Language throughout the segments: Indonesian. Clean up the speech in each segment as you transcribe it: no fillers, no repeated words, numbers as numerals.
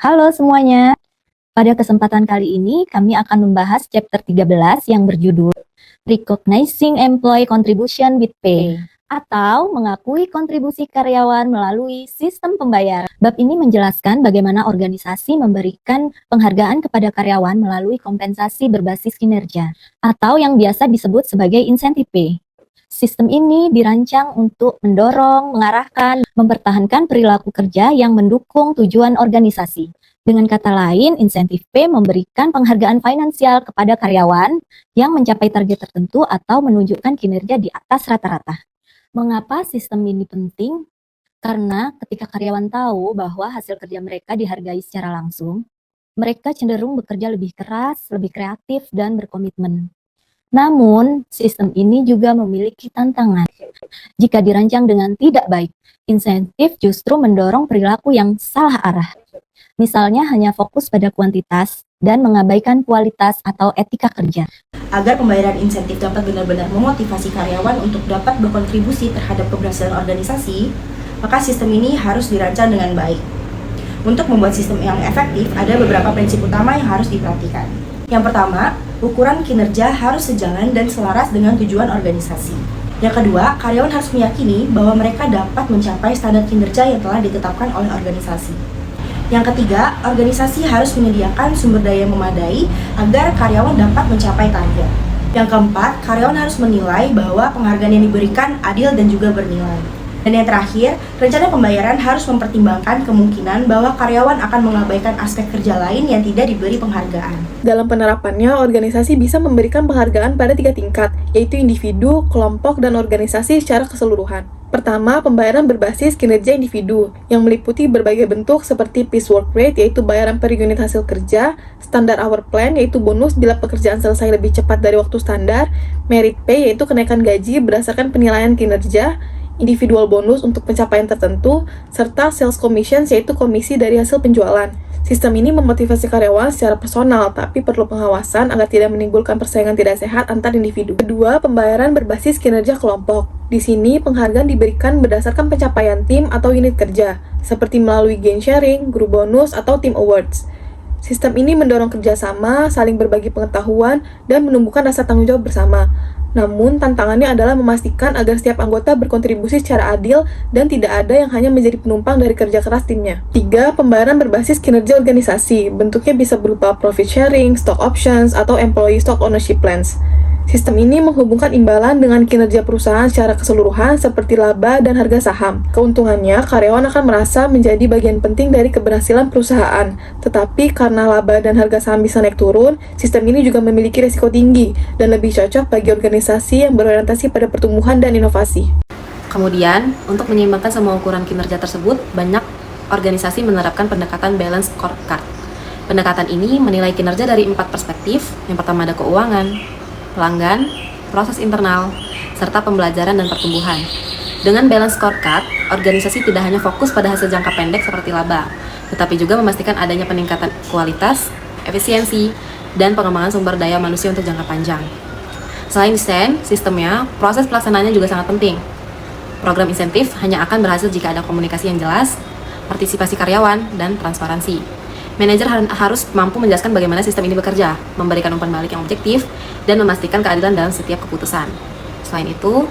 Halo semuanya, pada kesempatan kali ini kami akan membahas chapter 13 yang berjudul Recognizing Employee Contribution with Pay atau mengakui kontribusi karyawan melalui sistem pembayaran. Bab ini menjelaskan bagaimana organisasi memberikan penghargaan kepada karyawan melalui kompensasi berbasis kinerja atau yang biasa disebut sebagai incentive pay. Sistem ini dirancang untuk mendorong, mengarahkan, mempertahankan perilaku kerja yang mendukung tujuan organisasi. Dengan kata lain, insentif pay memberikan penghargaan finansial kepada karyawan yang mencapai target tertentu atau menunjukkan kinerja di atas rata-rata. Mengapa sistem ini penting? Karena ketika karyawan tahu bahwa hasil kerja mereka dihargai secara langsung, mereka cenderung bekerja lebih keras, lebih kreatif, dan berkomitmen. Namun, sistem ini juga memiliki tantangan. Jika dirancang dengan tidak baik, insentif justru mendorong perilaku yang salah arah. Misalnya hanya fokus pada kuantitas dan mengabaikan kualitas atau etika kerja. Agar pembayaran insentif dapat benar-benar memotivasi karyawan untuk dapat berkontribusi terhadap keberhasilan organisasi, maka sistem ini harus dirancang dengan baik. Untuk membuat sistem yang efektif, ada beberapa prinsip utama yang harus diperhatikan. Yang pertama, ukuran kinerja harus sejalan dan selaras dengan tujuan organisasi. Yang kedua, karyawan harus meyakini bahwa mereka dapat mencapai standar kinerja yang telah ditetapkan oleh organisasi. Yang ketiga, organisasi harus menyediakan sumber daya yang memadai agar karyawan dapat mencapai target. Yang keempat, karyawan harus menilai bahwa penghargaan yang diberikan adil dan juga bernilai. Dan yang terakhir, rencana pembayaran harus mempertimbangkan kemungkinan bahwa karyawan akan mengabaikan aspek kerja lain yang tidak diberi penghargaan. Dalam penerapannya, organisasi bisa memberikan penghargaan pada 3 tingkat, yaitu individu, kelompok, dan organisasi secara keseluruhan. Pertama, pembayaran berbasis kinerja individu, yang meliputi berbagai bentuk seperti piece work rate, yaitu bayaran per unit hasil kerja, standar hour plan, yaitu bonus bila pekerjaan selesai lebih cepat dari waktu standar, merit pay, yaitu kenaikan gaji berdasarkan penilaian kinerja, individual bonus untuk pencapaian tertentu, serta sales commissions, yaitu komisi dari hasil penjualan. Sistem ini memotivasi karyawan secara personal, tapi perlu pengawasan agar tidak menimbulkan persaingan tidak sehat antar individu. Kedua, pembayaran berbasis kinerja kelompok. Di sini, penghargaan diberikan berdasarkan pencapaian tim atau unit kerja, seperti melalui gain sharing, group bonus, atau team awards. Sistem ini mendorong kerjasama, saling berbagi pengetahuan, dan menumbuhkan rasa tanggung jawab bersama. Namun, tantangannya adalah memastikan agar setiap anggota berkontribusi secara adil dan tidak ada yang hanya menjadi penumpang dari kerja keras timnya. 3. Pembayaran berbasis kinerja organisasi. Bentuknya bisa berupa profit sharing, stock options, atau employee stock ownership plans. Sistem ini menghubungkan imbalan dengan kinerja perusahaan secara keseluruhan seperti laba dan harga saham. Keuntungannya, karyawan akan merasa menjadi bagian penting dari keberhasilan perusahaan. Tetapi karena laba dan harga saham bisa naik turun, sistem ini juga memiliki risiko tinggi dan lebih cocok bagi organisasi yang berorientasi pada pertumbuhan dan inovasi. Kemudian, untuk menyeimbangkan semua ukuran kinerja tersebut, banyak organisasi menerapkan pendekatan balance scorecard. Pendekatan ini menilai kinerja dari 4 perspektif. Yang pertama ada keuangan, pelanggan, proses internal, serta pembelajaran dan pertumbuhan. Dengan balance scorecard, organisasi tidak hanya fokus pada hasil jangka pendek seperti laba, tetapi juga memastikan adanya peningkatan kualitas, efisiensi, dan pengembangan sumber daya manusia untuk jangka panjang. Selain desain, sistemnya, proses pelaksanaannya juga sangat penting. Program insentif hanya akan berhasil jika ada komunikasi yang jelas, partisipasi karyawan, dan transparansi. Manajer harus mampu menjelaskan bagaimana sistem ini bekerja, memberikan umpan balik yang objektif, dan memastikan keadilan dalam setiap keputusan. Selain itu,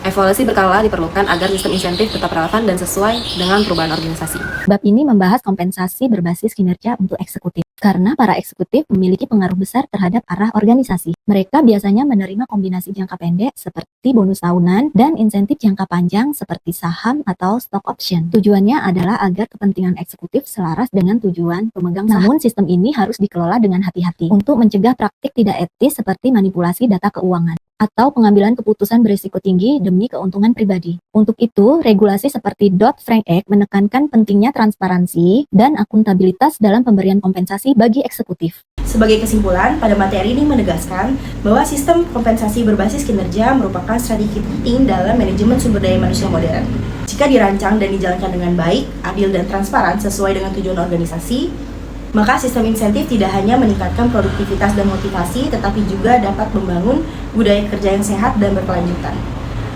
evaluasi berkala diperlukan agar sistem insentif tetap relevan dan sesuai dengan perubahan organisasi. Bab ini membahas kompensasi berbasis kinerja untuk eksekutif. Karena para eksekutif memiliki pengaruh besar terhadap arah organisasi. Mereka biasanya menerima kombinasi jangka pendek seperti bonus tahunan dan insentif jangka panjang seperti saham atau stock option. Tujuannya adalah agar kepentingan eksekutif selaras dengan tujuan pemegang saham. Namun sistem ini harus dikelola dengan hati-hati untuk mencegah praktik tidak etis seperti manipulasi data keuangan. atau pengambilan keputusan berisiko tinggi demi keuntungan pribadi. Untuk itu, regulasi seperti Dodd-Frank Act menekankan pentingnya transparansi dan akuntabilitas dalam pemberian kompensasi bagi eksekutif. Sebagai kesimpulan, pada materi ini menegaskan bahwa sistem kompensasi berbasis kinerja merupakan strategi penting dalam manajemen sumber daya manusia modern. Jika dirancang dan dijalankan dengan baik, adil dan transparan sesuai dengan tujuan organisasi, maka sistem insentif tidak hanya meningkatkan produktivitas dan motivasi, tetapi juga dapat membangun budaya kerja yang sehat dan berkelanjutan.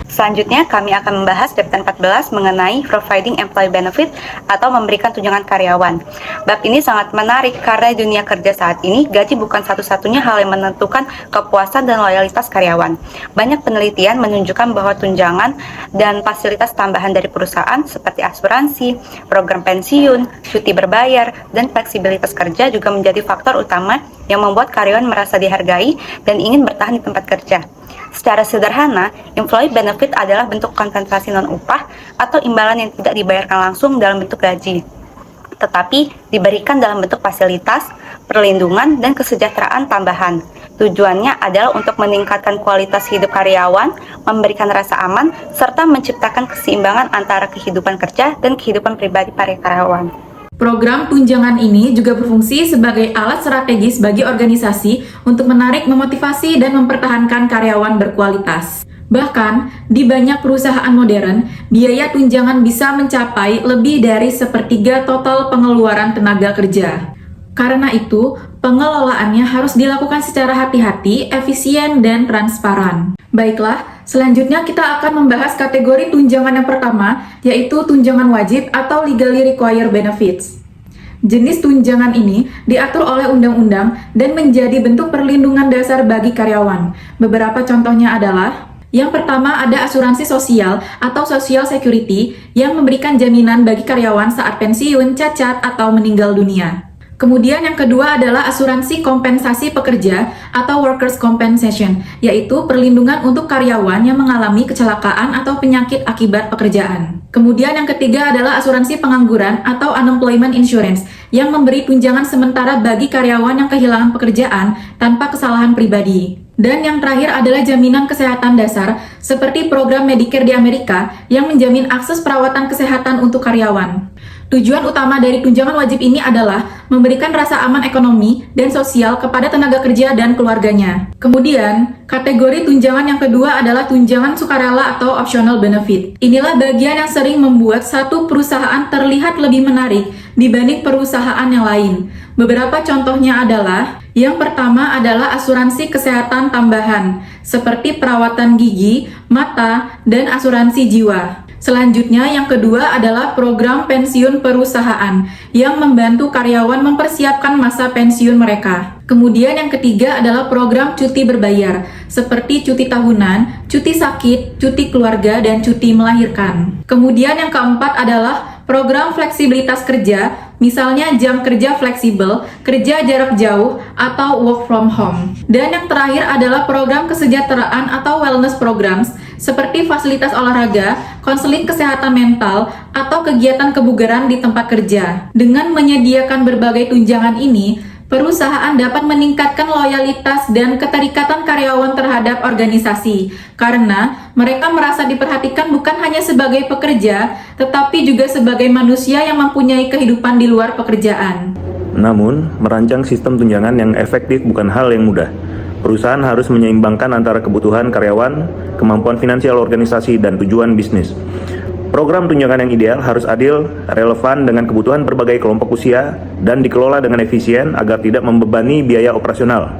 Selanjutnya, kami akan membahas chapter 14 mengenai providing employee benefit atau memberikan tunjangan karyawan. Bab ini sangat menarik karena di dunia kerja saat ini, gaji bukan satu-satunya hal yang menentukan kepuasan dan loyalitas karyawan. Banyak penelitian menunjukkan bahwa tunjangan dan fasilitas tambahan dari perusahaan seperti asuransi, program pensiun, cuti berbayar, dan fleksibilitas kerja juga menjadi faktor utama yang membuat karyawan merasa dihargai dan ingin bertahan di tempat kerja. Secara sederhana, employee benefit adalah bentuk kompensasi non-upah atau imbalan yang tidak dibayarkan langsung dalam bentuk gaji, tetapi diberikan dalam bentuk fasilitas, perlindungan, dan kesejahteraan tambahan. Tujuannya adalah untuk meningkatkan kualitas hidup karyawan, memberikan rasa aman, serta menciptakan keseimbangan antara kehidupan kerja dan kehidupan pribadi para karyawan. Program tunjangan ini juga berfungsi sebagai alat strategis bagi organisasi untuk menarik, memotivasi, dan mempertahankan karyawan berkualitas. Bahkan, di banyak perusahaan modern, biaya tunjangan bisa mencapai lebih dari sepertiga total pengeluaran tenaga kerja. Karena itu, pengelolaannya harus dilakukan secara hati-hati, efisien, dan transparan. Baiklah, selanjutnya kita akan membahas kategori tunjangan yang pertama, yaitu tunjangan wajib atau legally required benefits. Jenis tunjangan ini diatur oleh undang-undang dan menjadi bentuk perlindungan dasar bagi karyawan. Beberapa contohnya adalah: yang pertama ada asuransi sosial atau social security yang memberikan jaminan bagi karyawan saat pensiun, cacat, atau meninggal dunia. Kemudian yang kedua adalah asuransi kompensasi pekerja atau workers' compensation, yaitu perlindungan untuk karyawan yang mengalami kecelakaan atau penyakit akibat pekerjaan. Kemudian yang ketiga adalah asuransi pengangguran atau unemployment insurance, yang memberi tunjangan sementara bagi karyawan yang kehilangan pekerjaan tanpa kesalahan pribadi. Dan yang terakhir adalah jaminan kesehatan dasar, seperti program Medicare di Amerika yang menjamin akses perawatan kesehatan untuk karyawan. Tujuan utama dari tunjangan wajib ini adalah memberikan rasa aman ekonomi dan sosial kepada tenaga kerja dan keluarganya. Kemudian, kategori tunjangan yang kedua adalah tunjangan sukarela atau optional benefit. Inilah bagian yang sering membuat satu perusahaan terlihat lebih menarik dibanding perusahaan yang lain. Beberapa contohnya adalah: yang pertama adalah asuransi kesehatan tambahan, seperti perawatan gigi, mata, dan asuransi jiwa. Selanjutnya, yang kedua adalah program pensiun perusahaan yang membantu karyawan mempersiapkan masa pensiun mereka. Kemudian yang ketiga adalah program cuti berbayar, seperti cuti tahunan, cuti sakit, cuti keluarga, dan cuti melahirkan. Kemudian yang keempat adalah program fleksibilitas kerja, misalnya jam kerja fleksibel, kerja jarak jauh, atau work from home. Dan yang terakhir adalah program kesejahteraan atau wellness programs, seperti fasilitas olahraga, konseling kesehatan mental, atau kegiatan kebugaran di tempat kerja. Dengan menyediakan berbagai tunjangan ini, perusahaan dapat meningkatkan loyalitas dan keterikatan karyawan terhadap organisasi, karena mereka merasa diperhatikan bukan hanya sebagai pekerja, tetapi juga sebagai manusia yang mempunyai kehidupan di luar pekerjaan. Namun, merancang sistem tunjangan yang efektif bukan hal yang mudah. Perusahaan harus menyeimbangkan antara kebutuhan karyawan, kemampuan finansial organisasi, dan tujuan bisnis. Program tunjangan yang ideal harus adil, relevan dengan kebutuhan berbagai kelompok usia, dan dikelola dengan efisien agar tidak membebani biaya operasional.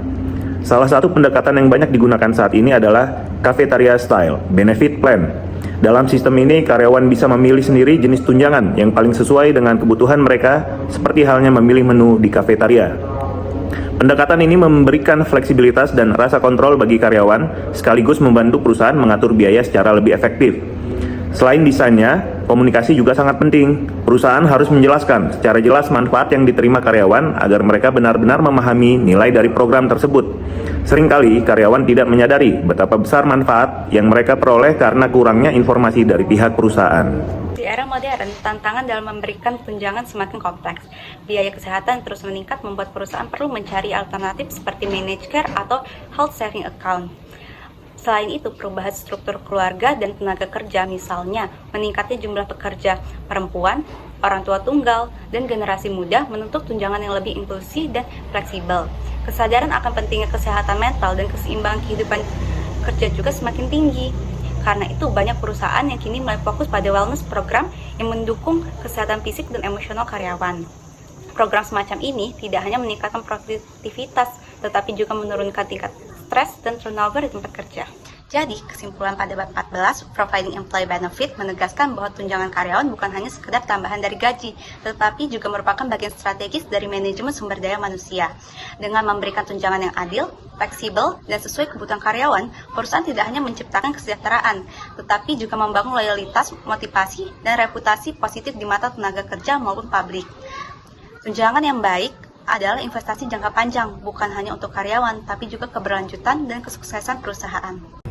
Salah satu pendekatan yang banyak digunakan saat ini adalah cafeteria style benefit plan. Dalam sistem ini, karyawan bisa memilih sendiri jenis tunjangan yang paling sesuai dengan kebutuhan mereka, seperti halnya memilih menu di kafetaria. Pendekatan ini memberikan fleksibilitas dan rasa kontrol bagi karyawan, sekaligus membantu perusahaan mengatur biaya secara lebih efektif. Selain desainnya, komunikasi juga sangat penting. Perusahaan harus menjelaskan secara jelas manfaat yang diterima karyawan agar mereka benar-benar memahami nilai dari program tersebut. Seringkali karyawan tidak menyadari betapa besar manfaat yang mereka peroleh karena kurangnya informasi dari pihak perusahaan. Di era modern, tantangan dalam memberikan tunjangan semakin kompleks. Biaya kesehatan terus meningkat membuat perusahaan perlu mencari alternatif seperti managed care atau health saving account. Selain itu, perubahan struktur keluarga dan tenaga kerja, misalnya meningkatnya jumlah pekerja perempuan, orang tua tunggal, dan generasi muda menuntut tunjangan yang lebih inklusif dan fleksibel. Kesadaran akan pentingnya kesehatan mental dan keseimbangan kehidupan kerja juga semakin tinggi. Karena itu, banyak perusahaan yang kini mulai fokus pada wellness program yang mendukung kesehatan fisik dan emosional karyawan. Program semacam ini tidak hanya meningkatkan produktivitas, tetapi juga menurunkan tingkat stres dan turnover di tempat kerja. Jadi, kesimpulan pada bab 14, Providing Employee Benefit menegaskan bahwa tunjangan karyawan bukan hanya sekedar tambahan dari gaji, tetapi juga merupakan bagian strategis dari manajemen sumber daya manusia. Dengan memberikan tunjangan yang adil, fleksibel, dan sesuai kebutuhan karyawan, perusahaan tidak hanya menciptakan kesejahteraan, tetapi juga membangun loyalitas, motivasi, dan reputasi positif di mata tenaga kerja maupun publik. Tunjangan yang baik adalah investasi jangka panjang, bukan hanya untuk karyawan, tapi juga keberlanjutan dan kesuksesan perusahaan.